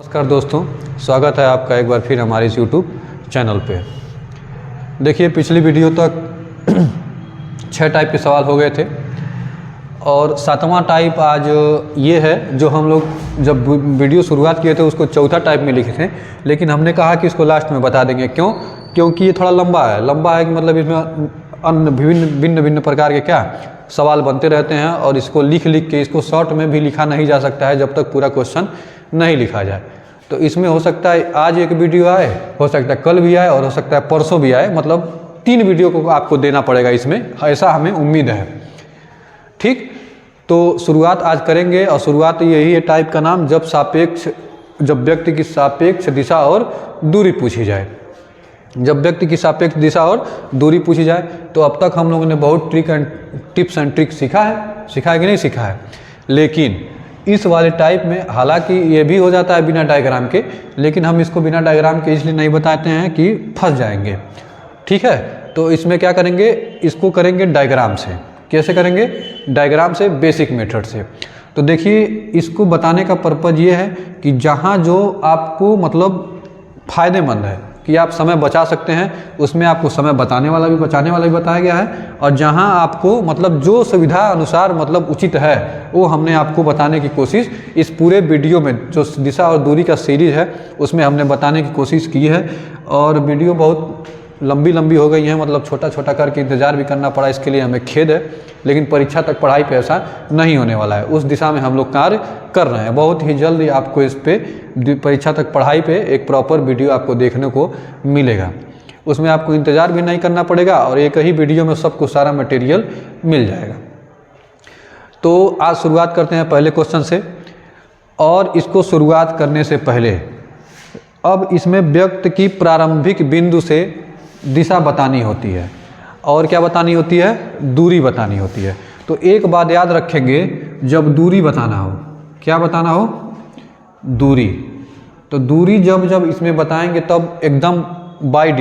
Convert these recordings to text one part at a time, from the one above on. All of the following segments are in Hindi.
नमस्कार दोस्तों, स्वागत है आपका एक बार फिर हमारे इस YouTube चैनल पे। देखिए, पिछली वीडियो तक 6 टाइप के सवाल हो गए थे और 7वां टाइप आज ये है जो हम लोग जब वीडियो शुरुआत किए थे उसको चौथा टाइप में लिखे थे, लेकिन हमने कहा कि इसको लास्ट में बता देंगे। क्यों? क्योंकि ये थोड़ा लंबा है कि मतलब इसमें अन्य भिन्न भिन्न प्रकार के क्या सवाल बनते रहते हैं और इसको लिख के इसको शॉर्ट में भी लिखा नहीं जा सकता है जब तक पूरा क्वेश्चन नहीं लिखा जाए। तो इसमें हो सकता है आज एक वीडियो आए, हो सकता है कल भी आए और हो सकता है परसों भी आए, मतलब 3 वीडियो को आपको देना पड़ेगा इसमें, ऐसा हमें उम्मीद है। ठीक, तो शुरुआत आज करेंगे और शुरुआत यही है टाइप का नाम, जब व्यक्ति की सापेक्ष दिशा और दूरी पूछी जाए। जब व्यक्ति की सापेक्ष दिशा और दूरी पूछी जाए तो अब तक हम लोगों ने बहुत टिप्स एंड ट्रिक्स सीखा है कि नहीं सीखा है, लेकिन इस वाले टाइप में हालांकि ये भी हो जाता है बिना डायग्राम के, लेकिन हम इसको बिना डायग्राम के इसलिए नहीं बताते हैं कि फंस जाएंगे। ठीक है, तो इसमें क्या करेंगे, इसको करेंगे डायग्राम से। कैसे करेंगे? डायग्राम से, बेसिक मेथड से। तो देखिए, इसको बताने का पर्पज़ ये है कि जहाँ जो आपको मतलब फ़ायदेमंद है कि आप समय बचा सकते हैं, उसमें आपको समय बचाने वाला भी बताया गया है, और जहां आपको मतलब जो सुविधा अनुसार मतलब उचित है वो हमने आपको बताने की कोशिश इस पूरे वीडियो में, जो दिशा और दूरी का सीरीज़ है उसमें हमने बताने की कोशिश की है। और वीडियो बहुत लंबी हो गई है, मतलब छोटा करके इंतज़ार भी करना पड़ा, इसके लिए हमें खेद है, लेकिन परीक्षा तक पढ़ाई पे ऐसा नहीं होने वाला है। उस दिशा में हम लोग कार्य कर रहे हैं। बहुत ही जल्द आपको इस पे परीक्षा तक पढ़ाई पे एक प्रॉपर वीडियो आपको देखने को मिलेगा। उसमें आपको इंतज़ार भी नहीं करना पड़ेगा और एक ही वीडियो में सबको सारा मटेरियल मिल जाएगा। तो आज शुरुआत करते हैं पहले क्वेश्चन से, और इसको शुरुआत करने से पहले अब इसमें व्यक्ति की प्रारंभिक बिंदु से दिशा बतानी होती है, और क्या बतानी होती है? दूरी बतानी होती है। तो एक बात याद रखेंगे, जब दूरी बताना हो, क्या बताना हो? दूरी। तो दूरी जब इसमें बताएंगे तब एकदम बाय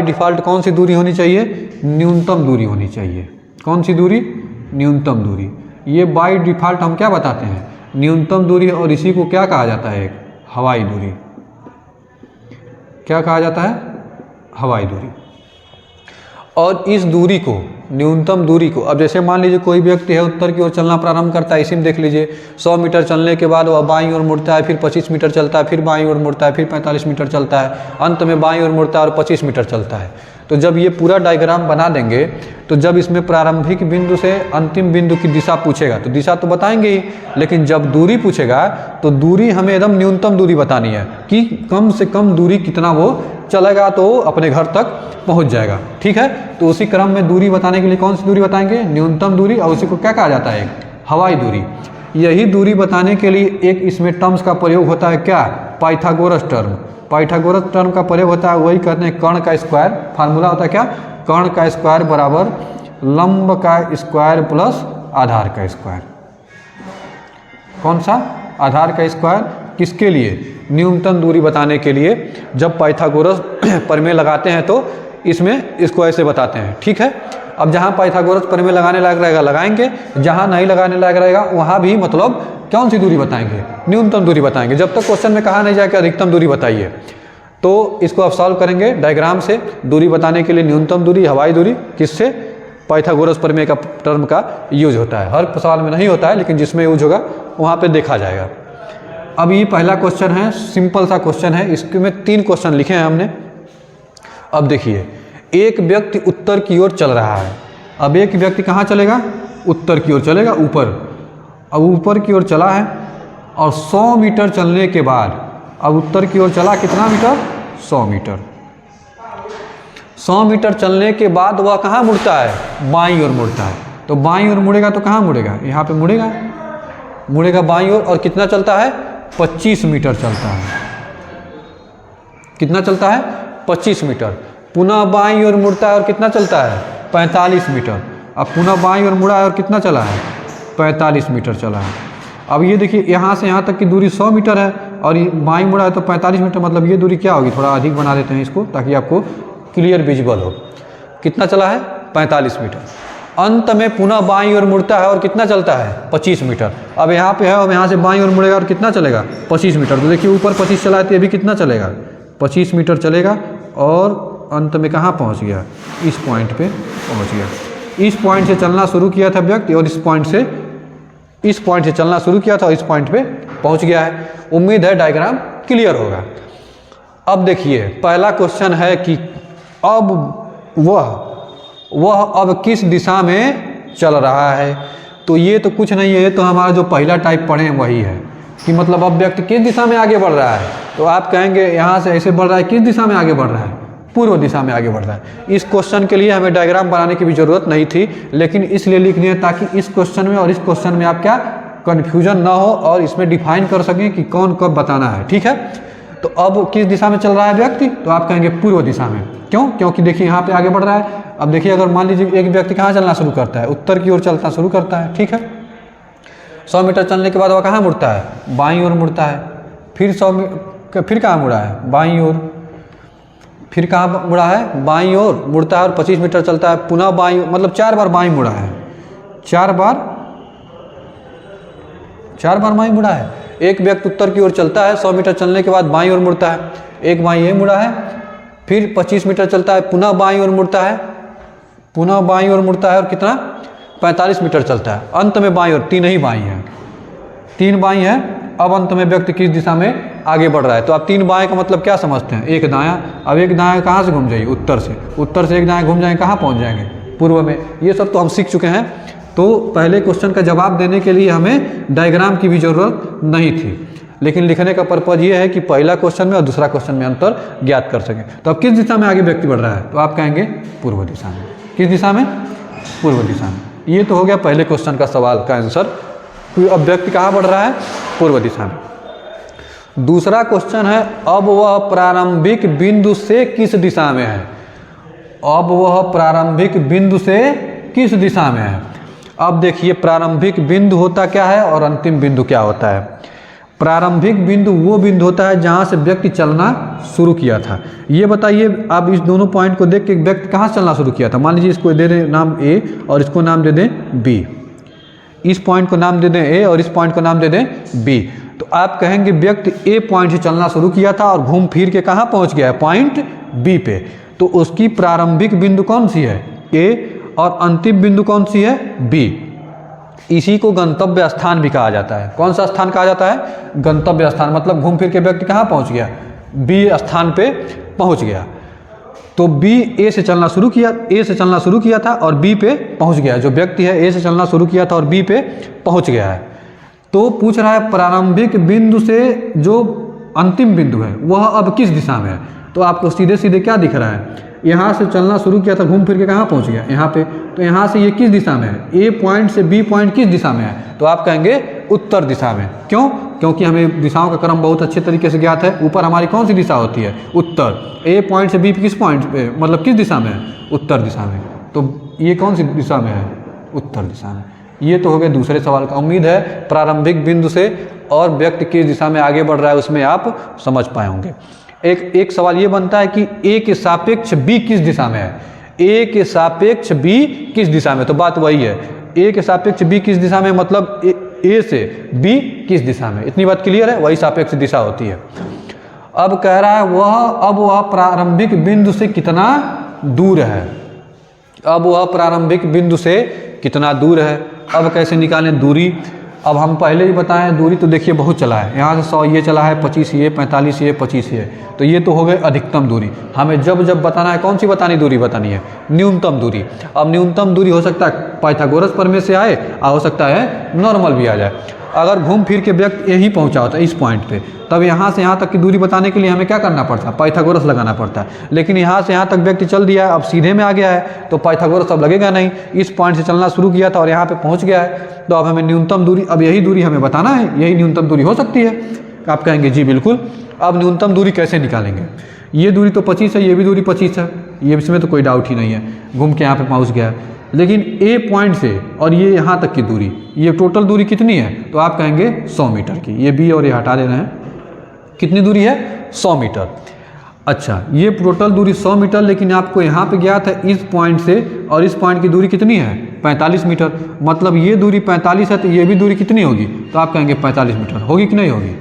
डिफ़ॉल्ट कौन सी दूरी होनी चाहिए? न्यूनतम दूरी होनी चाहिए। कौन सी दूरी? न्यूनतम दूरी। ये बाय डिफ़ॉल्ट हम क्या बताते हैं? न्यूनतम दूरी। और इसी को क्या कहा जाता है? एक हवाई दूरी। क्या कहा जाता है? हवाई दूरी। और इस दूरी को, न्यूनतम दूरी को, अब जैसे मान लीजिए कोई व्यक्ति है उत्तर की ओर चलना प्रारंभ करता है, इसी में देख लीजिए 100 मीटर चलने के बाद वह बाईं ओर मुड़ता है, फिर 25 मीटर चलता है, फिर बाईं ओर मुड़ता है, फिर 45 मीटर चलता है, अंत में बाईं ओर मुड़ता है और 25 मीटर चलता है। तो जब ये पूरा डायग्राम बना देंगे तो जब इसमें प्रारंभिक बिंदु से अंतिम बिंदु की दिशा पूछेगा तो दिशा तो बताएंगे ही, लेकिन जब दूरी पूछेगा तो दूरी हमें एकदम न्यूनतम दूरी बतानी है कि कम से कम दूरी कितना वो चलेगा तो अपने घर तक पहुंच जाएगा। ठीक है, तो उसी क्रम में दूरी बताने के लिए कौन सी दूरी बताएंगे? न्यूनतम दूरी। और उसी को क्या कहा जाता है? हवाई दूरी। यही दूरी बताने के लिए एक इसमें टर्म्स का प्रयोग होता है, क्या? पाइथागोरस टर्म का प्रयोग होता है। वही कहते हैं कर्ण का स्क्वायर। फार्मूला होता है क्या? कर्ण का स्क्वायर बराबर लंब का स्क्वायर प्लस आधार का स्क्वायर। कौन सा? आधार का स्क्वायर। किसके लिए? न्यूनतम दूरी बताने के लिए। जब पाइथागोरस प्रमेय लगाते हैं तो इसमें इसको ऐसे बताते हैं। ठीक है, अब जहाँ पाइथागोरस प्रमेय लगाने लायक रहेगा लगाएंगे, जहाँ नहीं लगाने लायक रहेगा वहाँ भी मतलब कौन सी दूरी बताएंगे? न्यूनतम दूरी बताएंगे, जब तक क्वेश्चन में कहा नहीं जाए कि अधिकतम दूरी बताइए। तो इसको आप सॉल्व करेंगे डायग्राम से। दूरी बताने के लिए न्यूनतम दूरी, हवाई दूरी, किससे? पाइथागोरस प्रमेय का टर्म का यूज होता है। हर सवाल में नहीं होता है, लेकिन जिसमें यूज होगा वहाँ पर देखा जाएगा। अब ये पहला क्वेश्चन है, सिंपल सा क्वेश्चन है। इसमें 3 क्वेश्चन लिखे हैं हमने। अब देखिए, एक व्यक्ति उत्तर की ओर चल रहा है। अब एक व्यक्ति कहाँ चलेगा? उत्तर की ओर चलेगा, ऊपर। अब ऊपर की ओर चला है और 100 मीटर चलने के बाद, अब उत्तर की ओर चला कितना मीटर? 100 मीटर। 100 मीटर चलने के बाद वह कहाँ मुड़ता है? बाईं ओर मुड़ता है। तो बाईं ओर मुड़ेगा तो कहाँ मुड़ेगा? यहाँ पे मुड़ेगा बाईं ओर। और कितना चलता है? 25 मीटर चलता है। कितना चलता है? 25 मीटर। पुनः बाईं ओर मुड़ता है और कितना चलता है? 45 मीटर। अब पुनः बाईं ओर मुड़ा है और कितना चला है? 45 मीटर चला है। अब ये देखिए, यहाँ से यहाँ तक की दूरी 100 मीटर है और ये बाईं मुड़ा है तो 45 मीटर, मतलब ये दूरी क्या होगी? थोड़ा अधिक बना देते हैं इसको ताकि आपको क्लियर विजिबल हो। कितना चला है? 45 मीटर। अंत में पुनः बाईं ओर मुड़ता है और कितना चलता है 25 मीटर। अब यहाँ पे है और यहाँ से बाईं ओर मुड़ेगा और कितना चलेगा 25 मीटर। तो देखिए ऊपर 25 चला है तो ये भी कितना चलेगा 25 मीटर चलेगा और अंत में कहाँ पहुँच गया, इस पॉइंट पे पहुँच गया। इस पॉइंट से चलना शुरू किया था व्यक्ति और इस पॉइंट से चलना शुरू किया था और इस पॉइंट पे पहुँच गया है। उम्मीद है डायग्राम क्लियर होगा। अब देखिए पहला क्वेश्चन है कि अब वह अब किस दिशा में चल रहा है। तो ये तो कुछ नहीं है, ये तो हमारा जो पहला टाइप पढ़े हैं वही है कि मतलब अब व्यक्ति किस दिशा में आगे बढ़ रहा है। तो आप कहेंगे यहाँ से ऐसे बढ़ रहा है, किस दिशा में आगे बढ़ रहा है, पूर्व दिशा में आगे बढ़ रहा है। इस क्वेश्चन के लिए हमें डायग्राम बनाने की भी ज़रूरत नहीं थी, लेकिन इसलिए लिख दिए ताकि इस क्वेश्चन में और इस क्वेश्चन में आप क्या कन्फ्यूजन ना हो और इसमें डिफाइन कर सकें कि कौन कब बताना है। ठीक है, तो अब किस दिशा में चल रहा है व्यक्ति, तो आप कहेंगे पूर्व दिशा में। क्यों? क्योंकि देखिए यहाँ पे आगे बढ़ रहा है। अब देखिए अगर मान लीजिए एक व्यक्ति कहाँ चलना शुरू करता है, उत्तर की ओर चलना शुरू करता है। ठीक है, 100 मीटर चलने के बाद वह कहाँ मुड़ता है, बाईं ओर मुड़ता है। फिर कहाँ मुड़ा है, बाईं ओर। फिर कहाँ मुड़ा है, बाईं ओर मुड़ता है और 25 मीटर चलता है, पुनः बाईं, मतलब 4 बार बाईं मुड़ा है, 4 बार बाईं मुड़ा है। एक व्यक्ति उत्तर की ओर चलता है, 100 मीटर चलने के बाद बाईं ओर मुड़ता है, एक बाईं ये मुड़ा है। फिर 25 मीटर चलता है, पुनः बाईं ओर मुड़ता है, पुनः बाईं ओर मुड़ता है और कितना 45 मीटर चलता है। अंत में बाईं ओर, 3 ही बाईं है, 3 बाईं है। अब अंत में व्यक्ति किस दिशा में आगे बढ़ रहा है। तो आप 3 बाएं का मतलब क्या समझते हैं, एक दायां। अब एक दायां कहाँ से घूम जाइए, उत्तर से एक दायां घूम जाएंगे, कहाँ पहुँच जाएंगे, पूर्व में। ये सब तो हम सीख चुके हैं। तो पहले क्वेश्चन का जवाब देने के लिए हमें डायग्राम की भी ज़रूरत नहीं थी, लेकिन लिखने का पर्पज़ ये है कि पहला क्वेश्चन में और दूसरा क्वेश्चन में अंतर ज्ञात कर सकें। तो अब किस दिशा में आगे व्यक्ति बढ़ रहा है, तो आप कहेंगे पूर्व दिशा में। किस दिशा में, पूर्व दिशा में। ये तो हो गया पहले क्वेश्चन का सवाल का आंसर। अब व्यक्ति कहाँ बढ़ रहा है, पूर्व दिशा में। दूसरा क्वेश्चन है अब वह प्रारंभिक बिंदु से किस दिशा में है। अब वह प्रारंभिक बिंदु से किस दिशा में है। अब देखिए प्रारंभिक बिंदु होता क्या है और अंतिम बिंदु क्या होता है। प्रारंभिक बिंदु वो बिंदु होता है जहाँ से व्यक्ति चलना शुरू किया था। ये बताइए आप इस दोनों पॉइंट को देख के व्यक्ति कहाँ से चलना शुरू किया था। मान लीजिए इसको दे दें नाम ए और इसको नाम दे दें बी, इस पॉइंट को नाम दे दें ए और इस पॉइंट को नाम दे दें बी। तो आप कहेंगे व्यक्ति ए पॉइंट से चलना शुरू किया था और घूम फिर के कहाँ पहुँच गया है, पॉइंट बी पे। तो उसकी प्रारंभिक बिंदु कौन सी है, ए, और अंतिम बिंदु कौन सी है, बी। इसी को गंतव्य स्थान भी कहा जाता है। कौन सा स्थान कहा जाता है, गंतव्य स्थान। मतलब घूम फिर के व्यक्ति कहाँ पहुँच गया, बी स्थान पे पहुँच गया। तो बी ए से चलना शुरू किया था और बी पे पहुँच गया। जो व्यक्ति है ए से चलना शुरू किया था और बी पे पहुँच गया है। तो पूछ रहा है प्रारंभिक बिंदु से जो अंतिम बिंदु है वह अब किस दिशा में है। तो आपको सीधे सीधे क्या दिख रहा है, यहाँ से चलना शुरू किया था, घूम फिर के कहाँ पहुँच गया, यहाँ पे। तो यहाँ से ये किस दिशा में है, ए पॉइंट से बी पॉइंट किस दिशा में है, तो आप कहेंगे उत्तर दिशा में। क्यों? क्योंकि हमें दिशाओं का क्रम बहुत अच्छे तरीके से ज्ञात है। ऊपर हमारी कौन सी दिशा होती है, उत्तर। ए पॉइंट से बी किस पॉइंट पे, मतलब किस दिशा में है, उत्तर दिशा में। तो ये कौन सी दिशा में है, उत्तर दिशा में। ये तो हो गया दूसरे सवाल का। उम्मीद है प्रारंभिक बिंदु से और व्यक्ति किस दिशा में आगे बढ़ रहा है उसमें आप समझ पाए होंगे। एक सवाल ये बनता है कि ए के सापेक्ष बी किस दिशा में है। ए के सापेक्ष बी किस दिशा में, तो बात वही है। ए के सापेक्ष बी किस दिशा में, मतलब ए से बी किस दिशा में। इतनी बात क्लियर है, वही सापेक्ष दिशा होती है। अब कह रहा है वह प्रारंभिक बिंदु से कितना दूर है। अब वह प्रारंभिक बिंदु से कितना दूर है। अब कैसे निकालें दूरी। अब हम पहले ही बताएं दूरी तो देखिए बहुत चला है। यहाँ से 100 ये चला है, 25 ये, 45 ये, 25 ये। तो ये तो हो गए अधिकतम दूरी। हमें जब बताना है कौन सी दूरी बतानी है, न्यूनतम दूरी। अब न्यूनतम दूरी हो सकता है पाइथागोरस प्रमेय से आए और हो सकता है नॉर्मल भी आ जाए। अगर घूम फिर के व्यक्ति यहीं पहुंचा होता है इस पॉइंट पे, तब यहाँ से यहाँ तक की दूरी बताने के लिए हमें क्या करना पड़ता है, पाइथागोरस लगाना पड़ता है। लेकिन यहाँ से यहाँ तक व्यक्ति चल दिया है, अब सीधे में आ गया है तो पाइथागोरस अब लगेगा नहीं। इस पॉइंट से चलना शुरू किया था और यहाँ पे पहुँच गया है, तो अब हमें न्यूनतम दूरी, अब यही दूरी हमें बताना है, यही न्यूनतम दूरी हो सकती है। आप कहेंगे जी बिल्कुल। अब न्यूनतम दूरी कैसे निकालेंगे। ये दूरी तो 25 है, ये भी दूरी 25 है, ये इसमें तो कोई डाउट ही नहीं है। घूम के यहाँ पे पहुँच गया है। लेकिन ए पॉइंट से और ये यहाँ तक की दूरी, ये टोटल दूरी कितनी है, तो आप कहेंगे 100 मीटर की। ये बी और ये हटा दे रहे हैं, कितनी दूरी है, 100 मीटर। अच्छा, ये टोटल दूरी 100 मीटर, लेकिन आपको यहाँ पे ज्ञात है इस पॉइंट से और इस पॉइंट की दूरी कितनी है, 45 मीटर। मतलब ये दूरी 45 है तो ये भी दूरी कितनी होगी, तो आप कहेंगे 45 मीटर। होगी कि नहीं होगी,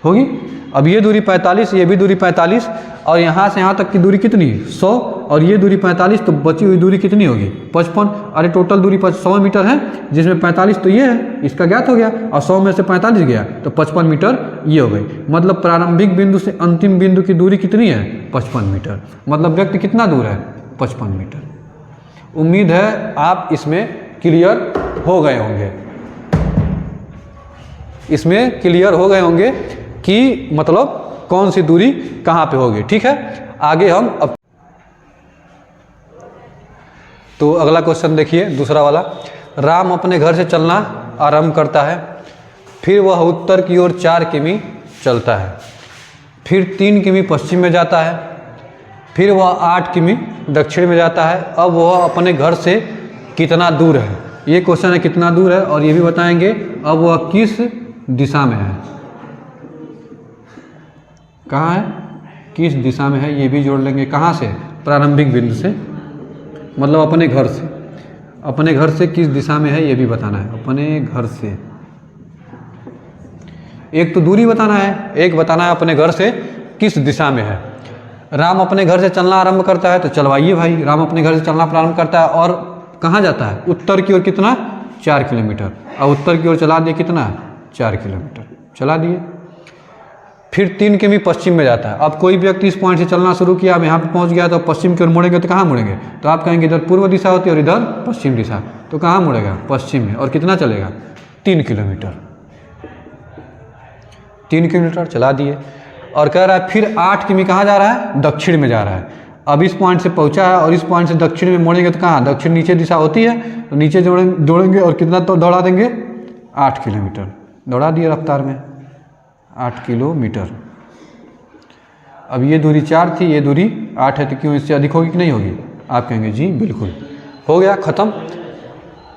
होगी। अब ये दूरी 45, ये भी दूरी 45 और यहाँ से यहाँ तक की दूरी कितनी 100 और ये दूरी 45, तो बची हुई दूरी कितनी होगी 55। अरे टोटल दूरी 100 मीटर है, जिसमें 45 तो ये है, इसका ज्ञात हो गया और 100 में से 45 गया तो 55 मीटर ये हो गई। मतलब प्रारंभिक बिंदु से अंतिम बिंदु की दूरी कितनी है 55 मीटर। मतलब व्यक्ति कितना दूर है 55 मीटर। उम्मीद है आप इसमें क्लियर हो गए होंगे, इसमें क्लियर हो गए होंगे कि मतलब कौन सी दूरी कहाँ पे होगी। ठीक है, आगे हम अब तो अगला क्वेश्चन देखिए, दूसरा वाला। राम अपने घर से चलना आरंभ करता है, फिर वह उत्तर की ओर 4 किमी चलता है, फिर 3 किमी पश्चिम में जाता है, फिर वह 8 किमी दक्षिण में जाता है। अब वह अपने घर से कितना दूर है, ये क्वेश्चन है कितना दूर है और ये भी बताएंगे अब वह किस दिशा में है, कहाँ है, किस दिशा में है, ये भी जोड़ लेंगे। कहाँ से, प्रारंभिक बिंदु से, मतलब अपने घर से, अपने घर से किस दिशा में है ये भी बताना है। अपने घर से, एक तो दूरी बताना है, एक बताना है अपने घर से किस दिशा में है। राम अपने घर से चलना आरंभ करता है, तो चलवाइए भाई। राम अपने घर से चलना प्रारंभ करता है और कहाँ जाता है, उत्तर की ओर कितना 4 किलोमीटर, और उत्तर की ओर चला दिए कितना 4 किलोमीटर चला दिए। फिर 3 किमी पश्चिम में जाता है। अब कोई व्यक्ति इस पॉइंट से चलना शुरू किया, अब यहाँ पे पहुँच गया तो पश्चिम की ओर मुड़ेंगे तो कहाँ मुड़ेंगे, तो आप कहेंगे इधर पूर्व दिशा होती है और इधर पश्चिम दिशा, तो कहाँ मुड़ेगा पश्चिम में। और कितना चलेगा 3 किलोमीटर, 3 किलोमीटर चला दिए। और कह रहा है फिर 8 किमी कहाँ जा रहा है, दक्षिण में जा रहा है। अब इस पॉइंट से पहुँचा है और इस पॉइंट से दक्षिण में मुड़ेंगे तो कहाँ, दक्षिण नीचे दिशा होती है, तो नीचे जोड़ेंगे और कितना तो दौड़ा देंगे 8 किलोमीटर, दौड़ा दिए रफ्तार में 8 किलोमीटर। अब ये दूरी 4 थी, ये दूरी 8 है, तो क्यों इससे अधिक होगी कि नहीं होगी, आप कहेंगे जी बिल्कुल। हो गया ख़त्म।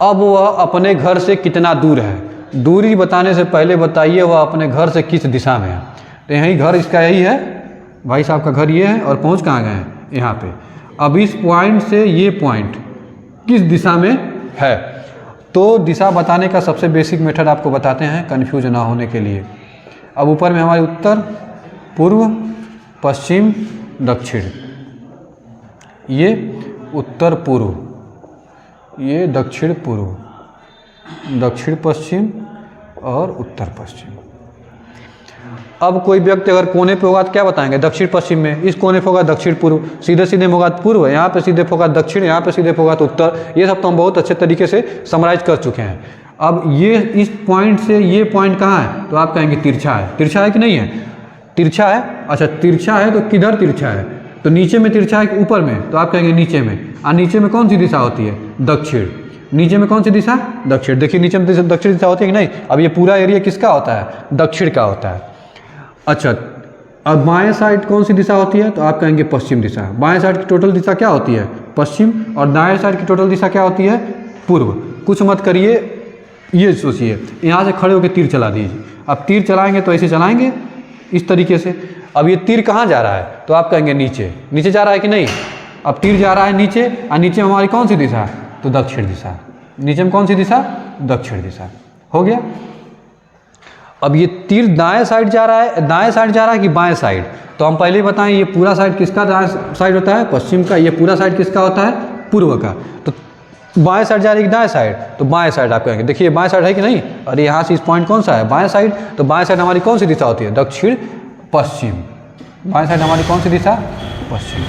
अब वह अपने घर से कितना दूर है, दूरी बताने से पहले बताइए वह अपने घर से किस दिशा में है। तो यही घर इसका यही है, भाई साहब का घर ये है और पहुंच कहाँ गए हैं यहाँ पे। अब इस पॉइंट से ये पॉइंट किस दिशा में है, तो दिशा बताने का सबसे बेसिक मेथड आपको बताते हैं कन्फ्यूज ना होने के लिए। अब ऊपर में हमारे उत्तर, पूर्व, पश्चिम, दक्षिण, ये उत्तर पूर्व, ये दक्षिण पूर्व, दक्षिण पश्चिम और उत्तर पश्चिम। अब कोई व्यक्ति अगर कोने पे होगा तो क्या बताएंगे, दक्षिण पश्चिम में, इस कोने पे होगा दक्षिण पूर्व, सीधे सीधे होगा पूर्व, यहाँ पे सीधे होगा दक्षिण, यहाँ पे सीधे होगा तो उत्तर। ये सब तो हम बहुत अच्छे तरीके से समराइज कर चुके हैं। अब ये इस पॉइंट से ये पॉइंट कहाँ है, तो आप कहेंगे तिरछा है। तिरछा है कि नहीं है, तिरछा है। अच्छा तिरछा है तो किधर तिरछा है, तो नीचे में तिरछा है कि ऊपर में, तो आप कहेंगे नीचे में। और नीचे में कौन सी दिशा होती है, दक्षिण। नीचे में कौन सी दिशा, दक्षिण। देखिए नीचे में दक्षिण दिशा होती है कि नहीं। अब ये पूरा एरिया किसका होता है, दक्षिण का होता है। अच्छा अब बाएं साइड कौन सी दिशा होती है, तो आप कहेंगे पश्चिम दिशा। बाएं साइड की टोटल दिशा क्या होती है, पश्चिम, और दाएं साइड की टोटल दिशा क्या होती है, पूर्व। कुछ मत करिए, ये सोचिए, यहाँ से खड़े होकर तीर चला दीजिए। अब तीर चलाएंगे तो ऐसे चलाएंगे इस तरीके से। अब ये तीर कहाँ जा रहा है, तो आप कहेंगे नीचे। नीचे जा रहा है कि नहीं, अब तीर जा रहा है नीचे, और नीचे में हमारी कौन सी दिशा, तो दक्षिण दिशा। नीचे में कौन सी दिशा, दक्षिण दिशा। हो गया। अब ये तीर दाएं साइड जा रहा है, दाएं साइड जा रहा है कि बाएं साइड, तो हम पहले ही बताएं ये पूरा साइड किसका दाएं साइड होता है, पश्चिम का। ये पूरा साइड किसका होता है, पूर्व का। तो बाएं साइड जा रही है कि दाएं साइड, तो बाएं साइड आप कहेंगे। देखिए बाएं साइड है कि नहीं, और यहाँ से इस पॉइंट कौन सा है, बाएं साइड। तो बाएं साइड हमारी कौन सी दिशा होती है, दक्षिण पश्चिम। बाएं साइड हमारी कौन सी दिशा, पश्चिम।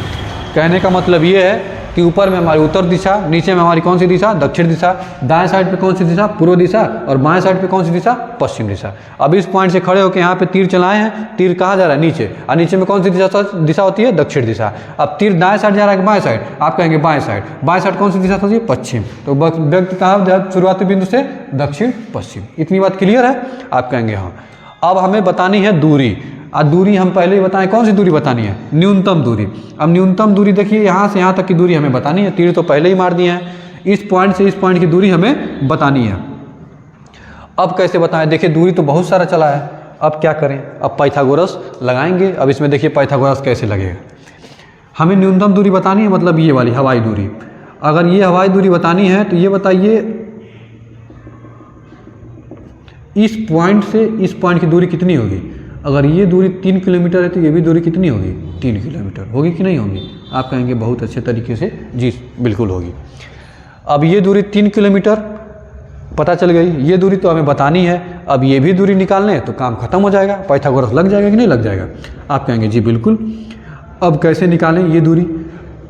कहने का मतलब ये है कि ऊपर में हमारी उत्तर दिशा, नीचे में हमारी कौन सी दिशा, दक्षिण दिशा। दाएं साइड पे कौन सी दिशा, पूर्व दिशा, और बाएं साइड पे कौन सी दिशा, पश्चिम दिशा। अब इस पॉइंट से खड़े होकर यहाँ पे तीर चलाए हैं, तीर कहाँ जा रहा है, नीचे, और नीचे में कौन सी दिशा होती है, दक्षिण दिशा। अब तीर दाएं साइड जा रहा है कि बाएं साइड, आप कहेंगे बाएं साइड। बाएं साइड कौन सी दिशा होती है, पश्चिम। तो व्यक्ति कहाँ शुरुआती बिंदु से, दक्षिण पश्चिम। इतनी बात क्लियर है, आप कहेंगे हाँ। अब हमें बतानी है दूरी। और दूरी हम पहले ही बताएं, कौन सी दूरी बतानी है, न्यूनतम दूरी। अब न्यूनतम दूरी देखिए, यहाँ से यहाँ तक की दूरी हमें बतानी है। तीर तो पहले ही मार दिए हैं, इस पॉइंट से इस पॉइंट की दूरी हमें बतानी है। अब कैसे बताएं, देखिए दूरी तो बहुत सारा चला है, अब क्या करें, अब पाइथागोरस लगाएंगे। अब इसमें देखिए पाइथागोरस कैसे लगेगा। हमें न्यूनतम दूरी बतानी है, मतलब ये वाली हवाई दूरी। अगर ये हवाई दूरी बतानी है तो ये बताइए इस पॉइंट से इस पॉइंट की दूरी कितनी होगी। अगर ये दूरी 3 किलोमीटर है तो ये भी दूरी कितनी होगी, 3 किलोमीटर होगी कि नहीं होगी। आप कहेंगे बहुत अच्छे तरीके से जी बिल्कुल होगी। अब ये दूरी 3 किलोमीटर पता चल गई, ये दूरी तो हमें बतानी है। अब ये भी दूरी निकालने तो काम खत्म हो जाएगा, पाइथागोरस लग जाएगा कि नहीं लग जाएगा। आप कहेंगे जी बिल्कुल। अब कैसे निकालें ये दूरी,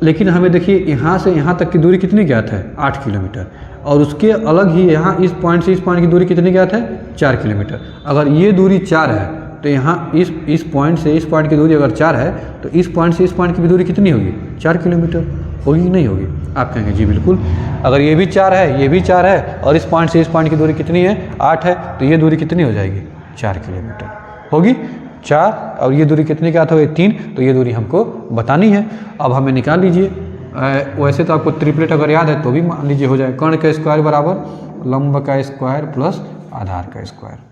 लेकिन हमें देखिए यहाँ से यहाँ तक की दूरी कितनी ज्ञात है, 8 किलोमीटर, और उसके अलग ही यहाँ इस पॉइंट से इस पॉइंट की दूरी कितनी ज्ञात है, 4 किलोमीटर। अगर ये दूरी 4 है तो यहाँ इस पॉइंट से इस पॉइंट की दूरी अगर 4 है तो इस पॉइंट से इस पॉइंट की भी दूरी कितनी होगी, 4 किलोमीटर होगी कि नहीं होगी। आप कहेंगे जी बिल्कुल। अगर ये भी 4 है, ये भी 4 है, और इस पॉइंट से इस पॉइंट की दूरी कितनी है, 8 है, तो ये दूरी कितनी हो जाएगी, 4 किलोमीटर होगी। 4 और ये दूरी कितनी क्या हो गई, 3, तो ये दूरी हमको बतानी है। अब हमें निकाल लीजिए। वैसे तो आपको ट्रिपलेट अगर याद है तो भी मान लीजिए हो जाए, कर्ण का स्क्वायर बराबर लंब का स्क्वायर प्लस आधार का स्क्वायर।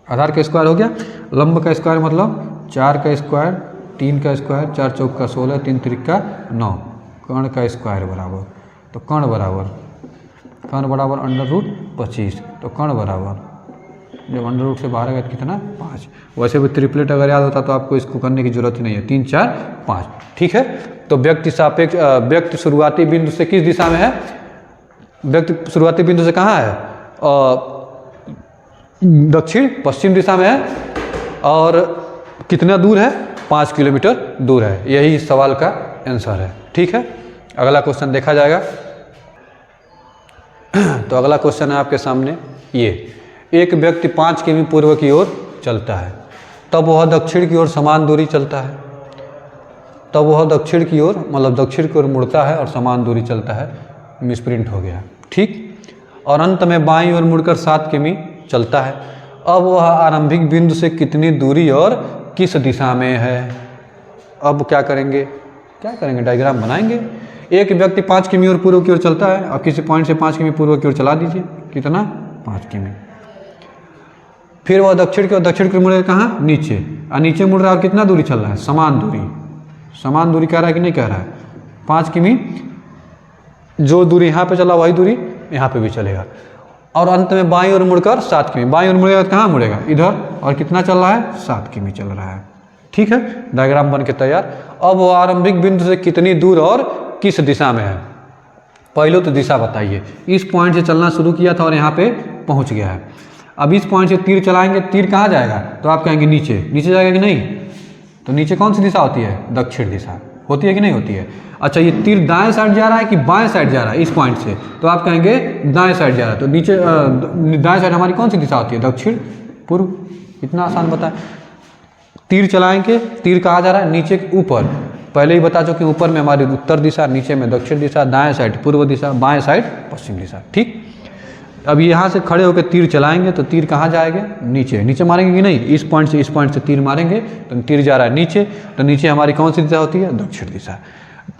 आधार का स्क्वायर हो गया, लंब का स्क्वायर मतलब 4 का स्क्वायर, 3 का स्क्वायर, 4 चौक का 16, 3 त्रिक का 9, कर्ण का स्क्वायर बराबर, तो कर्ण बराबर अंडर रूट 25, तो कर्ण बराबर जब अंडर रूट से बाहर आएगा कितना, 5। वैसे भी ट्रिपलेट अगर याद होता तो आपको इसको करने की जरूरत ही नहीं है, 3 4 5। ठीक है, तो व्यक्ति सापेक्ष व्यक्ति शुरुआती बिंदु से किस दिशा में है, व्यक्ति शुरुआती बिंदु से कहाँ है, दक्षिण पश्चिम दिशा में है, और कितना दूर है, 5 किलोमीटर दूर है। यही इस सवाल का आंसर है। ठीक है, अगला क्वेश्चन देखा जाएगा। तो अगला क्वेश्चन है आपके सामने ये, एक व्यक्ति 5 किमी पूर्व की ओर चलता है, तब वह दक्षिण की ओर समान दूरी चलता है, तब वह दक्षिण की ओर मतलब दक्षिण की ओर मुड़ता है और समान दूरी चलता है, मिसप्रिंट हो गया। ठीक, और अंत में बाईं ओर मुड़कर 7 किमी चलता है। अब वह आरंभिक बिंदु से कितनी दूरी और किस दिशा में है। अब क्या करेंगे, डायग्राम बनाएंगे। एक व्यक्ति 5 किमी और पूर्व की ओर चलता है, अब किसी पॉइंट से 5 किमी पूर्व की ओर चला दीजिए, कितना, 5 किमी। फिर वह दक्षिण की ओर मुड़ेगा कहाँ, नीचे, और नीचे मुड़ रहा है, कितना दूरी चल रहा है, समान दूरी कह रहा है कि नहीं कह रहा है, 5 किमी। जो दूरी यहाँ पे चला वही दूरी यहाँ पे भी चलेगा। और अंत में बाईं ओर मुड़कर 7 किमी, बाईं ओर मुड़ेगा कहाँ मुड़ेगा, इधर, और कितना चल रहा है, 7 किमी चल रहा है। ठीक है, डायग्राम बन के तैयार। अब वो आरंभिक बिंदु से कितनी दूर और किस दिशा में है। पहले तो दिशा बताइए, इस पॉइंट से चलना शुरू किया था और यहाँ पे पहुँच गया है। अब इस पॉइंट से तीर चलाएंगे, तीर कहाँ जाएगा, तो आप कहेंगे नीचे जाएगा कि नहीं, तो नीचे कौन सी दिशा होती है, दक्षिण दिशा होती है कि नहीं होती है। अच्छा, ये तीर दाएं साइड जा रहा है कि बाएं साइड जा रहा है, इस पॉइंट से, तो आप कहेंगे दाएं साइड जा रहा है, तो नीचे दाएं साइड हमारी कौन सी दिशा होती है, दक्षिण पूर्व। इतना आसान बताएं। तीर चलाएंगे, तीर कहाँ जा रहा है, नीचे के ऊपर, पहले ही बता चुके ऊपर में हमारी उत्तर दिशा, नीचे में दक्षिण दिशा, दाएं साइड पूर्व दिशा, बाएं साइड पश्चिम दिशा। ठीक, अब यहाँ से खड़े होकर तीर चलाएंगे तो तीर कहाँ जाएंगे, नीचे मारेंगे कि नहीं, इस पॉइंट से तीर मारेंगे तो तीर जा रहा है नीचे, तो नीचे हमारी कौन सी दिशा होती है, दक्षिण दिशा।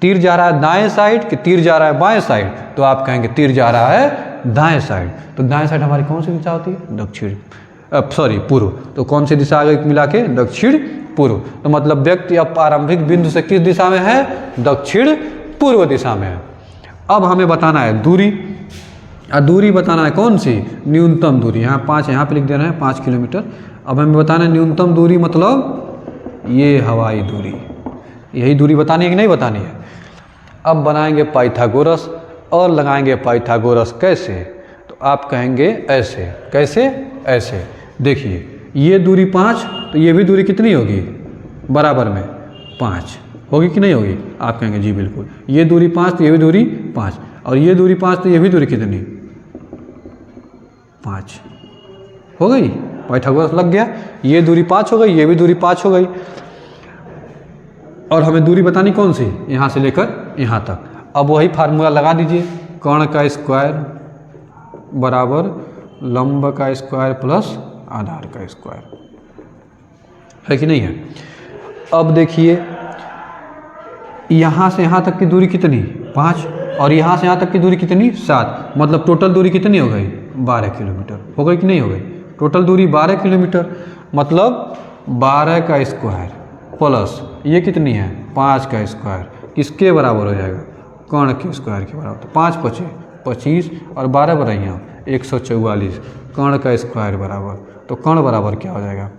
तीर जा रहा है दाएं साइड कि तीर जा रहा है बाएं साइड, तो आप कहेंगे तीर जा रहा है दाएं साइड, तो दाएं साइड हमारी कौन सी दिशा होती है, दक्षिण पूर्व। तो कौन सी दिशा आगे मिला के, दक्षिण पूर्व। तो मतलब व्यक्ति अब आरंभिक बिंदु से किस दिशा में है, दक्षिण पूर्व दिशा में है। अब हमें बताना है दूरी, दूरी बताना है कौन सी, न्यूनतम दूरी। यहाँ 5 यहाँ पे लिख देना है, 5 किलोमीटर। अब हमें बताना है न्यूनतम दूरी मतलब ये हवाई दूरी, यही दूरी बतानी है कि नहीं बतानी है। अब बनाएंगे पाइथागोरस और लगाएंगे पाइथागोरस कैसे, तो आप कहेंगे ऐसे, कैसे, ऐसे। देखिए ये दूरी 5, तो ये भी दूरी कितनी होगी, बराबर में 5 होगी कि नहीं होगी। आप कहेंगे जी बिल्कुल। ये दूरी 5 तो ये भी दूरी 5, और ये दूरी 5 तो ये भी दूरी कितनी, 5 हो गई। पाइथागोरस लग गया, ये दूरी 5 हो गई, ये भी दूरी 5 हो गई। और हमें दूरी बतानी कौन सी, यहाँ से लेकर यहाँ तक। अब वही फार्मूला लगा दीजिए, कर्ण का स्क्वायर बराबर लंब का स्क्वायर प्लस आधार का स्क्वायर, है कि नहीं है। अब देखिए यहाँ से यहाँ तक की दूरी कितनी, 5, और यहाँ से यहाँ तक की दूरी कितनी, 7, मतलब टोटल दूरी कितनी हो गई, 12 किलोमीटर हो गई कि नहीं हो गई। टोटल दूरी 12 किलोमीटर, मतलब 12 का स्क्वायर प्लस ये कितनी है, 5 का स्क्वायर, किसके बराबर हो जाएगा, कर्ण के स्क्वायर के बराबर। तो 5 पचे 25 और 12 बढ़ाइया 144 कर्ण का स्क्वायर बराबर। तो कर्ण बराबर क्या हो जाएगा,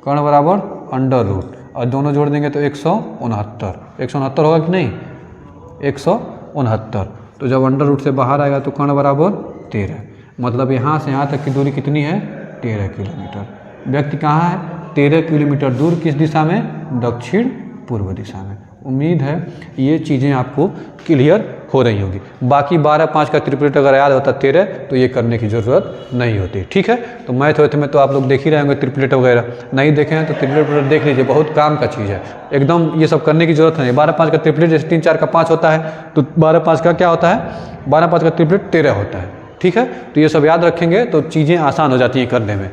कर्ण बराबर अंडर रूट और दोनों जोड़ देंगे तो 169 होगा कि नहीं, 169। तो जब अंडर रूट से बाहर आएगा तो कर्ण बराबर 13। मतलब यहाँ से यहाँ तक की दूरी कितनी है, 13 किलोमीटर। व्यक्ति कहाँ है, 13 किलोमीटर दूर, किस दिशा में, दक्षिण पूर्व दिशा में। उम्मीद है ये चीज़ें आपको क्लियर हो रही होगी। बाकी 12 5 का ट्रिपलेट अगर याद होता 13 तो ये करने की ज़रूरत नहीं होती। ठीक है, तो मैथ में तो आप लोग देख ही रहे होंगे ट्रिपलेट वगैरह, नहीं देखे हैं तो ट्रिपलेट देख लीजिए, बहुत काम का चीज़ है एकदम। ये सब करने की ज़रूरत नहीं। 12 5 का ट्रिपलेट जैसे 3 4 का 5 होता है तो 12 5 का क्या होता है, 12 5 का ट्रिपलेट 13 होता है। ठीक है, तो ये सब याद रखेंगे तो चीज़ें आसान हो जाती हैं करने में।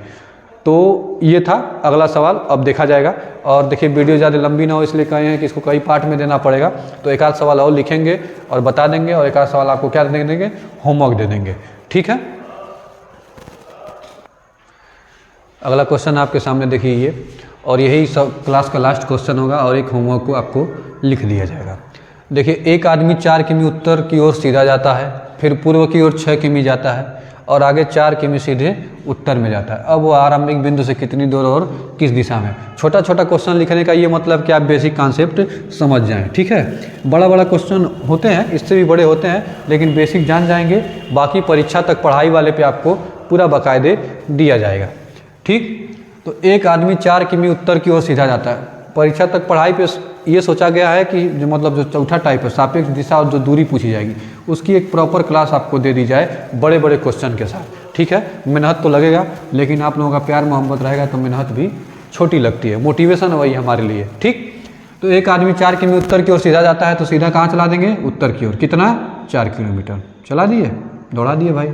तो ये था अगला सवाल, अब देखा जाएगा। और देखिए वीडियो ज़्यादा लंबी ना हो इसलिए कहे हैं कि इसको कई पार्ट में देना पड़ेगा। तो एक आध सवाल और लिखेंगे और बता देंगे, और एक आध सवाल आपको क्या दे देंगे, होमवर्क दे देंगे। ठीक है, अगला क्वेश्चन आपके सामने देखिए ये, और यही सब क्लास का लास्ट क्वेश्चन होगा और एक होमवर्क को आपको लिख दिया जाएगा। देखिए, एक आदमी 4 किमी उत्तर की ओर सीधा जाता है, फिर पूर्व की ओर 6 किमी जाता है और आगे 4 किमी सीधे उत्तर में जाता है। अब वो आरंभिक बिंदु से कितनी दूर और किस दिशा में। छोटा छोटा क्वेश्चन लिखने का ये मतलब कि आप बेसिक कॉन्सेप्ट समझ जाएं। ठीक है, बड़ा बड़ा क्वेश्चन होते हैं, इससे भी बड़े होते हैं, लेकिन बेसिक जान जाएंगे, बाकी परीक्षा तक पढ़ाई वाले पे आपको पूरा बाकायदे दिया जाएगा। ठीक, तो एक आदमी 4 किमी उत्तर की ओर सीधा जाता है। परीक्षा तक पढ़ाई पे ये सोचा गया है कि जो मतलब जो चौथा टाइप है, सापेक्ष दिशा और जो दूरी पूछी जाएगी उसकी एक प्रॉपर क्लास आपको दे दी जाए बड़े बड़े क्वेश्चन के साथ। ठीक है, मेहनत तो लगेगा, लेकिन आप लोगों का प्यार मोहब्बत रहेगा तो मेहनत भी छोटी लगती है, मोटिवेशन वही हमारे लिए। ठीक, तो एक आदमी 4 किमी उत्तर की ओर सीधा जाता है तो सीधा कहाँ चला देंगे, उत्तर की ओर। कितना, 4 किलोमीटर चला दिए, दौड़ा दिए भाई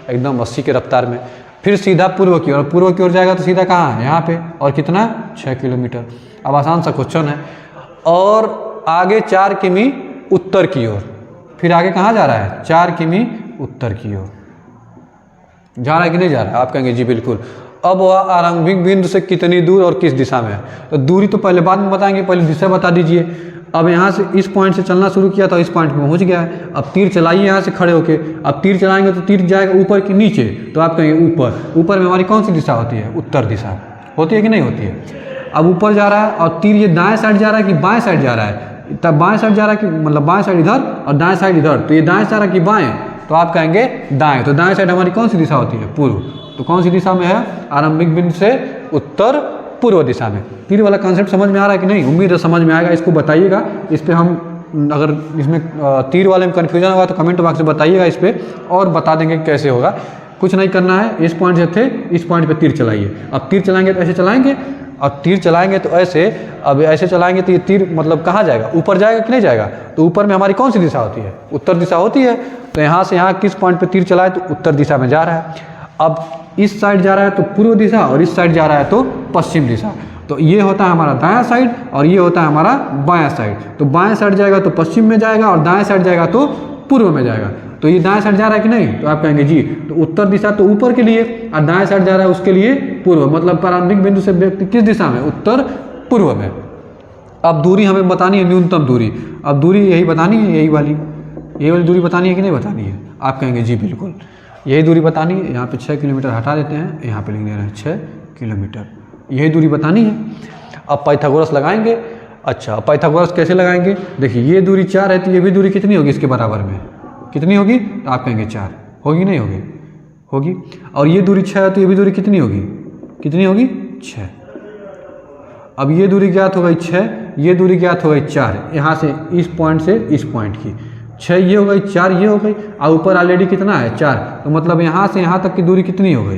एकदम 80 के रफ्तार में। फिर सीधा पूर्व की ओर, पूर्व की ओर जाएगा तो सीधा कहाँ है, यहाँ पे, और कितना, 6 किलोमीटर। अब आसान सा क्वेश्चन है। और आगे 4 किमी उत्तर की ओर, फिर आगे कहाँ जा रहा है, 4 किमी उत्तर की ओर जा रहा है कि नहीं जा रहा है। आप कहेंगे जी बिल्कुल। अब वह आरंभिक बिंदु से कितनी दूर और किस दिशा में है। तो दूरी तो पहले बाद में बताएंगे, पहले दिशा बता दीजिए। अब यहाँ से इस पॉइंट से चलना शुरू किया था, इस पॉइंट पे पहुँच गया है। अब तीर चलाइए यहाँ से खड़े होके। अब तीर चलाएंगे तो तीर जाएगा ऊपर कि नीचे, तो आप कहेंगे ऊपर। ऊपर में हमारी कौन सी दिशा होती है, उत्तर दिशा होती है कि नहीं होती है। अब ऊपर जा रहा है और तीर ये दाएं साइड जा रहा है कि बाएं साइड जा रहा है, तब बाएं साइड जा रहा है कि मतलब बाएं साइड इधर और दाएं साइड इधर, तो ये दाएं जा रहा है कि बाएं, तो आप कहेंगे दाएं। तो दाएं साइड हमारी कौन सी दिशा होती है, पूर्व। तो कौन सी दिशा में है, आरंभिक बिंदु से उत्तर पूर्व दिशा में। तीर वाला कॉन्सेप्ट समझ में आ रहा है कि नहीं, उम्मीद है समझ में आएगा। इसको बताइएगा, इस पर हम अगर इसमें तीर वाले में कन्फ्यूजन होगा तो कमेंट बॉक्स में बताइएगा इस पर, और बता देंगे कैसे होगा। कुछ नहीं करना है, इस पॉइंट से थे इस पॉइंट पे तीर चलाइए। अब तीर चलाएंगे तो ऐसे चलाएंगे, और तीर चलाएंगे तो ऐसे, अब ऐसे चलाएंगे तो ये तीर मतलब कहाँ जाएगा, ऊपर जाएगा कि नहीं जाएगा। तो ऊपर में हमारी कौन सी दिशा होती है, उत्तर दिशा होती है। तो यहाँ से यहाँ किस पॉइंट पे तीर चलाए तो उत्तर दिशा में जा रहा है। अब इस साइड जा रहा है तो पूर्व दिशा, और इस साइड जा रहा है तो पश्चिम दिशा। तो ये होता है हमारा दायां साइड और ये होता है हमारा बायां साइड। तो बाएं साइड जाएगा तो पश्चिम में जाएगा और दाएं साइड जाएगा तो पूर्व में जाएगा। तो ये दाएं साइड जा रहा है कि नहीं, तो आप कहेंगे जी। तो उत्तर दिशा तो ऊपर के लिए और दाएं साइड जा रहा है उसके लिए पूर्व, मतलब प्रारंभिक बिंदु से व्यक्ति किस दिशा में, उत्तर पूर्व में। अब दूरी हमें बतानी है, न्यूनतम दूरी। अब दूरी यही बतानी है, यही वाली दूरी बतानी है कि नहीं बतानी है। आप कहेंगे जी बिल्कुल यही दूरी बतानी है। यहाँ पे 6 किलोमीटर हटा देते हैं, यहाँ पे लिख दे रहे हैं 6 किलोमीटर, यही दूरी बतानी है। अब पाइथागोरस लगाएंगे। अच्छा, पाइथागोरस कैसे लगाएंगे, देखिए ये दूरी 4 है तो ये भी दूरी कितनी होगी, इसके बराबर में कितनी होगी, तो आप कहेंगे 4 होगी, नहीं होगी, होगी। और ये दूरी 6 है तो ये भी दूरी कितनी होगी, कितनी होगी, 6। अब ये दूरी ज्ञात हो गई 6, ये दूरी ज्ञात हो गई 4, यहाँ से इस पॉइंट से इस पॉइंट की 6 ये हो गई, 4 ये हो गई, और ऊपर ऑलरेडी कितना है 4। तो मतलब यहाँ से यहाँ तक की दूरी कितनी हो गई,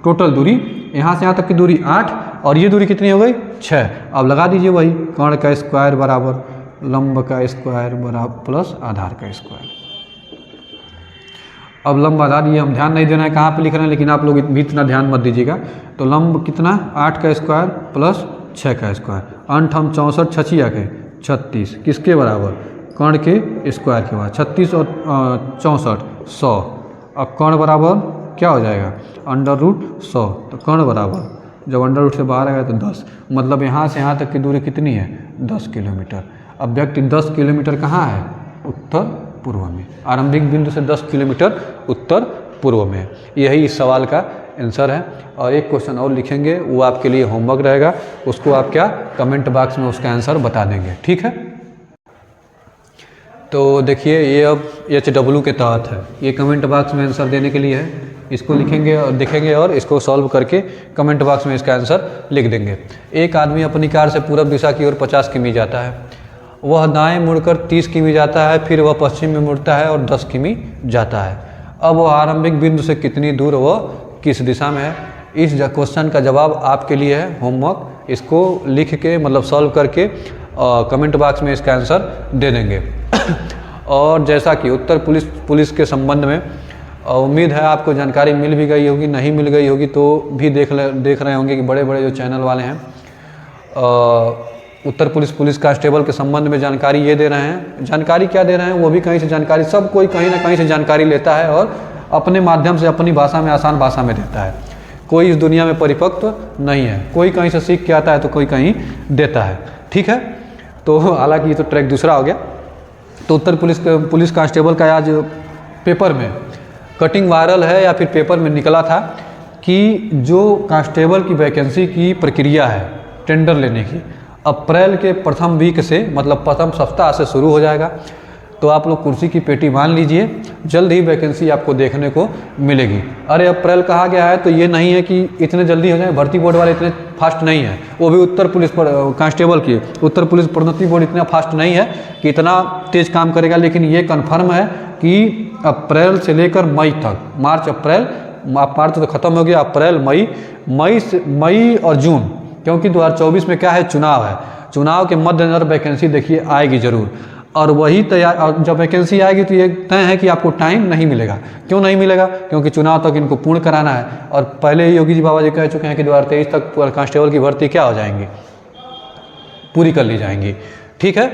टोटल दूरी यहाँ से यहाँ तक की दूरी 8, और ये दूरी कितनी हो गई 6। अब लगा दीजिए वही, कर्ण का स्क्वायर बराबर लंब का स्क्वायर बराबर प्लस आधार का स्क्वायर। अब लंब आधार ये हम ध्यान नहीं देना है कहाँ पे लिख रहे हैं, लेकिन आप लोग भी इतना ध्यान मत दीजिएगा। तो लंब कितना, 8 का स्क्वायर प्लस 6 का स्क्वायर, अंठ हम 64 छछिया के 36, किसके बराबर, कर्ण के स्क्वायर के बाद 36 और 64 100। अब कर्ण बराबर क्या हो जाएगा, अंडर रूट 100। तो कर्ण बराबर जब अंडर रूट से बाहर आएगा तो 10, मतलब यहाँ से यहाँ तक की दूरी कितनी है, 10 किलोमीटर। अब व्यक्ति 10 किलोमीटर कहाँ है, उत्तर पूर्व में। आरंभिक बिंदु से 10 किलोमीटर उत्तर पूर्व में। यही इस सवाल का आंसर है। और एक क्वेश्चन और लिखेंगे, वो आपके लिए होमवर्क रहेगा, उसको आप क्या कमेंट बॉक्स में उसका आंसर बता देंगे, ठीक है। तो देखिए ये अब HW के तहत है, ये कमेंट बॉक्स में आंसर देने के लिए है। इसको लिखेंगे और देखेंगे और इसको सॉल्व करके कमेंट बॉक्स में इसका आंसर लिख देंगे। एक आदमी अपनी कार से पूरब दिशा की ओर 50 किमी जाता है, वह दाएं मुड़कर 30 किमी जाता है, फिर वह पश्चिम में मुड़ता है और 10 किमी जाता है। अब वह आरंभिक बिंदु से कितनी दूर वह किस दिशा में है। इस क्वेश्चन का जवाब आपके लिए है होमवर्क, इसको लिख के मतलब सॉल्व करके कमेंट बॉक्स में इसका आंसर दे देंगे। और जैसा कि उत्तर पुलिस के संबंध में उम्मीद है आपको जानकारी मिल भी गई होगी, नहीं मिल गई होगी तो भी देख रहे होंगे कि बड़े बड़े जो चैनल वाले हैं उत्तर पुलिस कांस्टेबल के संबंध में जानकारी ये दे रहे हैं। जानकारी क्या दे रहे हैं, वो भी कहीं से जानकारी, सब कोई कहीं ना कहीं से जानकारी लेता है और अपने माध्यम से अपनी भाषा में, आसान भाषा में देता है। कोई इस दुनिया में परिपक्व नहीं है, कोई कहीं से सीख के आता है तो कोई कहीं देता है, ठीक है। तो हालांकि ये तो ट्रैक दूसरा हो गया। तो उत्तर पुलिस कांस्टेबल का आज पेपर में कटिंग वायरल है या फिर पेपर में निकला था कि जो कांस्टेबल की वैकेंसी की प्रक्रिया है टेंडर लेने की, अप्रैल के प्रथम वीक से मतलब प्रथम सप्ताह से शुरू हो जाएगा। तो आप लोग कुर्सी की पेटी मान लीजिए, जल्द ही वैकेंसी आपको देखने को मिलेगी। अरे अप्रैल कहा गया है तो ये नहीं है कि इतने जल्दी हो जाए, भर्ती बोर्ड वाले इतने फास्ट नहीं है, वो भी उत्तर पुलिस कांस्टेबल की उत्तर पुलिस प्रोन्नति बोर्ड इतना फास्ट नहीं है कि इतना तेज काम करेगा। लेकिन ये कन्फर्म है कि अप्रैल से लेकर मई तक, मार्च तो ख़त्म हो गया, अप्रैल मई और जून, क्योंकि 2024 में क्या है, चुनाव है, चुनाव के मद्देनजर वैकेंसी देखिए आएगी ज़रूर। और वही तैयार, और जब वैकेंसी आएगी तो ये तय है कि आपको टाइम नहीं मिलेगा। क्यों नहीं मिलेगा, क्योंकि चुनाव तक इनको पूर्ण कराना है। और पहले ही योगी जी बाबा जी कह चुके हैं कि 2023 तक कांस्टेबल की भर्ती क्या हो जाएंगी, पूरी कर ली जाएंगी, ठीक है।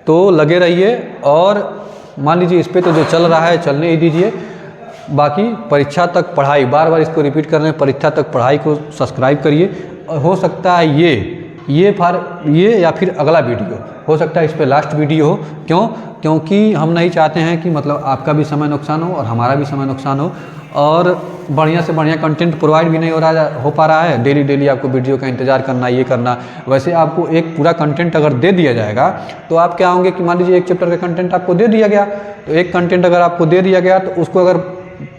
तो लगे रहिए और मान लीजिए इस पर तो जो चल रहा है चलने ही दीजिए। बाकी परीक्षा तक पढ़ाई, बार बार इसको रिपीट कर रहे हैं, परीक्षा तक पढ़ाई को सब्सक्राइब करिए। हो सकता है ये या फिर अगला वीडियो हो सकता है इस पे लास्ट वीडियो हो। क्योंकि हम नहीं चाहते हैं कि मतलब आपका भी समय नुकसान हो और हमारा भी समय नुकसान हो, और बढ़िया से बढ़िया कंटेंट प्रोवाइड भी नहीं हो पा रहा है। डेली आपको वीडियो का इंतज़ार करना, ये करना। वैसे आपको एक पूरा कंटेंट अगर दे दिया जाएगा तो आप क्या होंगे कि मान लीजिए एक चैप्टर का कंटेंट आपको दे दिया गया, तो एक कंटेंट अगर आपको दे दिया गया तो उसको अगर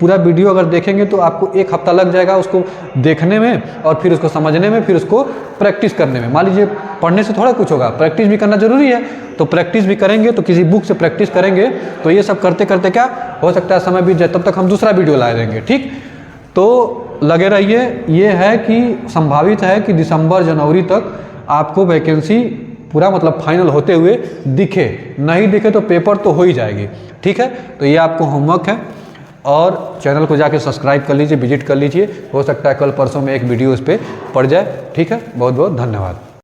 पूरा वीडियो अगर देखेंगे तो आपको 1 हफ्ता लग जाएगा उसको देखने में, और फिर उसको समझने में, फिर उसको प्रैक्टिस करने में। मान लीजिए पढ़ने से थोड़ा कुछ होगा, प्रैक्टिस भी करना जरूरी है। तो प्रैक्टिस भी करेंगे तो किसी बुक से प्रैक्टिस करेंगे तो ये सब करते करते क्या हो सकता है समय बीत जाए, तब तक हम दूसरा वीडियो ला देंगे, ठीक। तो लगे रहिए। ये है कि संभावित है कि दिसंबर जनवरी तक आपको वैकेंसी पूरा मतलब फाइनल होते हुए दिखे, नहीं दिखे तो पेपर तो हो ही जाएगी, ठीक है। तो ये आपको होमवर्क है, और चैनल को जाके सब्सक्राइब कर लीजिए, विजिट कर लीजिए। हो सकता है कल परसों में एक वीडियो इस पर पड़ जाए, ठीक है। बहुत बहुत धन्यवाद।